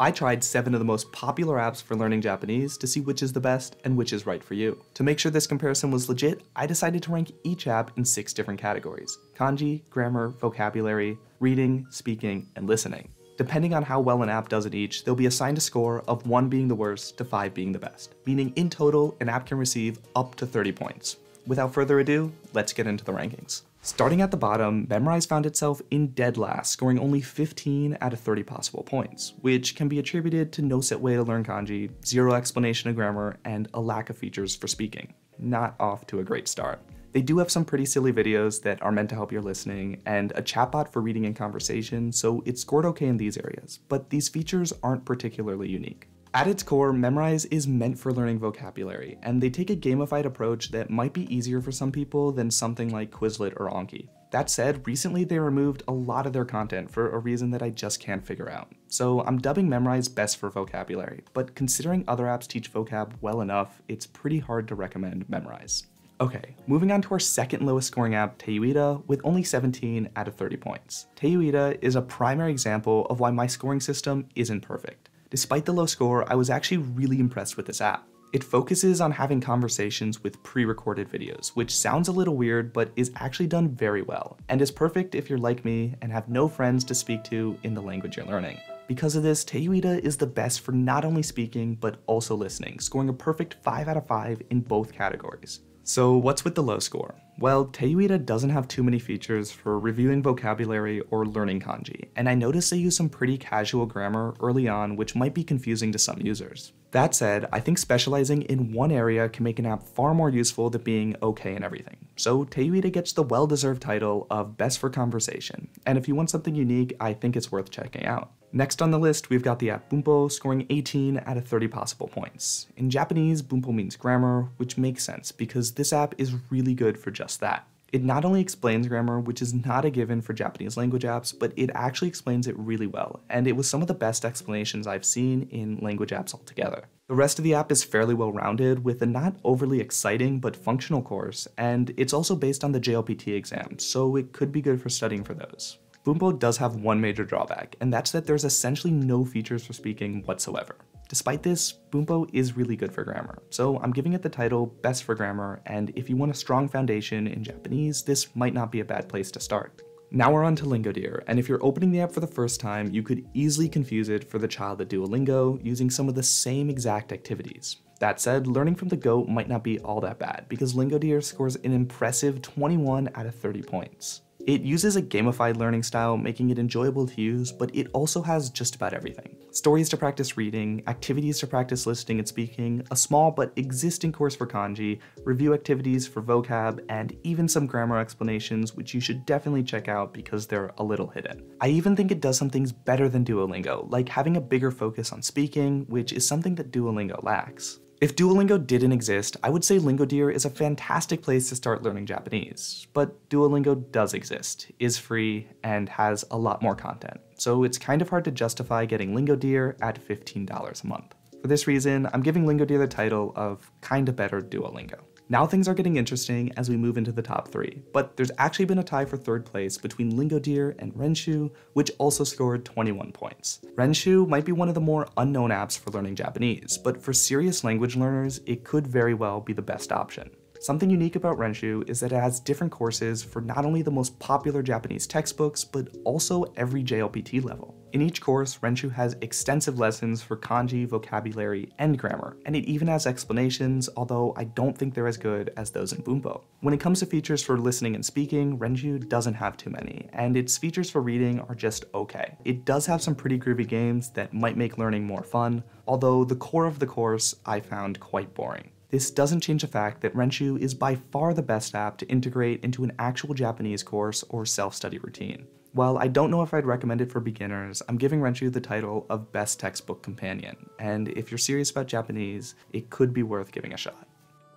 I tried 7 of the most popular apps for learning Japanese to see which is the best and which is right for you. To make sure this comparison was legit, I decided to rank each app in 6 different categories: kanji, grammar, vocabulary, reading, speaking, and listening. Depending on how well an app does at each, they'll be assigned a score of 1 being the worst to 5 being the best, meaning in total, an app can receive up to 30 points. Without further ado, let's get into the rankings. Starting at the bottom, Memrise found itself in dead last, scoring only 15 out of 30 possible points, which can be attributed to no set way to learn kanji, zero explanation of grammar, and a lack of features for speaking. Not off to a great start. They do have some pretty silly videos that are meant to help your listening, and a chatbot for reading and conversation, so it scored okay in these areas, but these features aren't particularly unique. At its core, Memrise is meant for learning vocabulary, and they take a gamified approach that might be easier for some people than something like Quizlet or Anki. That said, recently they removed a lot of their content for a reason that I just can't figure out. So I'm dubbing Memrise best for vocabulary, but considering other apps teach vocab well enough, it's pretty hard to recommend Memrise. Okay, moving on to our second lowest scoring app, Teuida, with only 17 out of 30 points. Teuida is a primary example of why my scoring system isn't perfect. Despite the low score, I was actually really impressed with this app. It focuses on having conversations with pre-recorded videos, which sounds a little weird, but is actually done very well, and is perfect if you're like me and have no friends to speak to in the language you're learning. Because of this, Teuida is the best for not only speaking, but also listening, scoring a perfect 5 out of 5 in both categories. So what's with the low score? Well, Teuida doesn't have too many features for reviewing vocabulary or learning kanji, and I noticed they use some pretty casual grammar early on, which might be confusing to some users. That said, I think specializing in one area can make an app far more useful than being okay in everything. So Teuida gets the well-deserved title of Best for Conversation, and if you want something unique, I think it's worth checking out. Next on the list, we've got the app Bunpo, scoring 18 out of 30 possible points. In Japanese, Bunpo means grammar, which makes sense because this app is really good for just that. It not only explains grammar, which is not a given for Japanese language apps, but it actually explains it really well, and it was some of the best explanations I've seen in language apps altogether. The rest of the app is fairly well-rounded, with a not overly exciting but functional course, and it's also based on the JLPT exams, so it could be good for studying for those. Bunpo does have one major drawback, and that's that there's essentially no features for speaking whatsoever. Despite this, Bunpo is really good for grammar, so I'm giving it the title Best for Grammar, and if you want a strong foundation in Japanese, this might not be a bad place to start. Now we're on to LingoDeer, and if you're opening the app for the first time, you could easily confuse it for the child at Duolingo using some of the same exact activities. That said, learning from the GOAT might not be all that bad, because LingoDeer scores an impressive 21 out of 30 points. It uses a gamified learning style, making it enjoyable to use, but it also has just about everything. Stories to practice reading, activities to practice listening and speaking, a small but existing course for kanji, review activities for vocab, and even some grammar explanations, which you should definitely check out because they're a little hidden. I even think it does some things better than Duolingo, like having a bigger focus on speaking, which is something that Duolingo lacks. If Duolingo didn't exist, I would say LingoDeer is a fantastic place to start learning Japanese, but Duolingo does exist, is free, and has a lot more content, so it's kind of hard to justify getting LingoDeer at $15 a month. For this reason, I'm giving LingoDeer the title of kinda better Duolingo. Now things are getting interesting as we move into the top 3, but there's actually been a tie for third place between LingoDeer and Renshuu, which also scored 21 points. Renshuu might be one of the more unknown apps for learning Japanese, but for serious language learners, it could very well be the best option. Something unique about Renshuu is that it has different courses for not only the most popular Japanese textbooks, but also every JLPT level. In each course, Renshuu has extensive lessons for kanji, vocabulary, and grammar, and it even has explanations, although I don't think they're as good as those in Bunpo. When it comes to features for listening and speaking, Renshuu doesn't have too many, and its features for reading are just okay. It does have some pretty groovy games that might make learning more fun, although the core of the course I found quite boring. This doesn't change the fact that Renshuu is by far the best app to integrate into an actual Japanese course or self-study routine. While I don't know if I'd recommend it for beginners, I'm giving Renshuu the title of Best Textbook Companion, and if you're serious about Japanese, it could be worth giving a shot.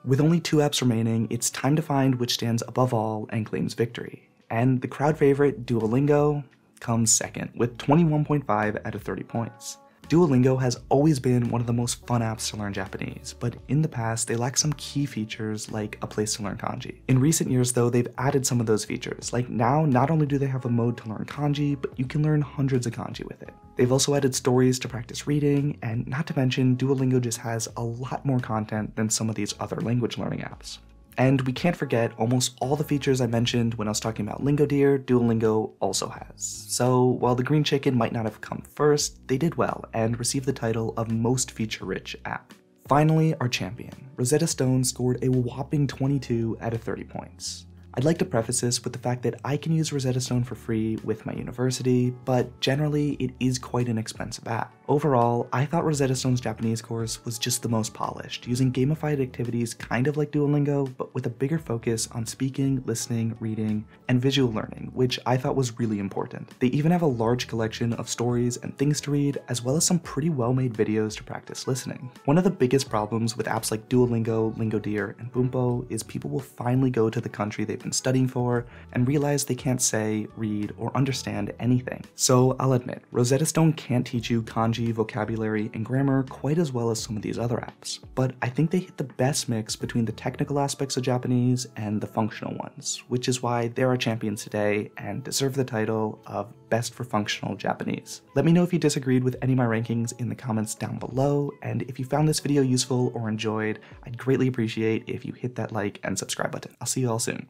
With only 2 apps remaining, it's time to find which stands above all and claims victory. And the crowd favorite, Duolingo, comes second with 21.5 out of 30 points. Duolingo has always been one of the most fun apps to learn Japanese, but in the past, they lacked some key features like a place to learn kanji. In recent years though, they've added some of those features. Like now, not only do they have a mode to learn kanji, but you can learn hundreds of kanji with it. They've also added stories to practice reading, and not to mention, Duolingo just has a lot more content than some of these other language learning apps. And we can't forget almost all the features I mentioned when I was talking about LingoDeer, Duolingo also has. So while the green chicken might not have come first, they did well and received the title of most feature-rich app. Finally, our champion, RosettaStone scored a whopping 22 out of 30 points. I'd like to preface this with the fact that I can use RosettaStone for free with my university, but generally it is quite an expensive app. Overall, I thought RosettaStone's Japanese course was just the most polished, using gamified activities kind of like Duolingo, but with a bigger focus on speaking, listening, reading, and visual learning, which I thought was really important. They even have a large collection of stories and things to read, as well as some pretty well-made videos to practice listening. One of the biggest problems with apps like Duolingo, LingoDeer, and Bunpo is people will finally go to the country they've been studying for and realize they can't say, read, or understand anything. So I'll admit, RosettaStone can't teach you kanji, vocabulary, and grammar quite as well as some of these other apps, but I think they hit the best mix between the technical aspects of Japanese and the functional ones, which is why they're our champions today and deserve the title of Best for Functional Japanese. Let me know if you disagreed with any of my rankings in the comments down below, and if you found this video useful or enjoyed, I'd greatly appreciate if you hit that like and subscribe button. I'll see you all soon.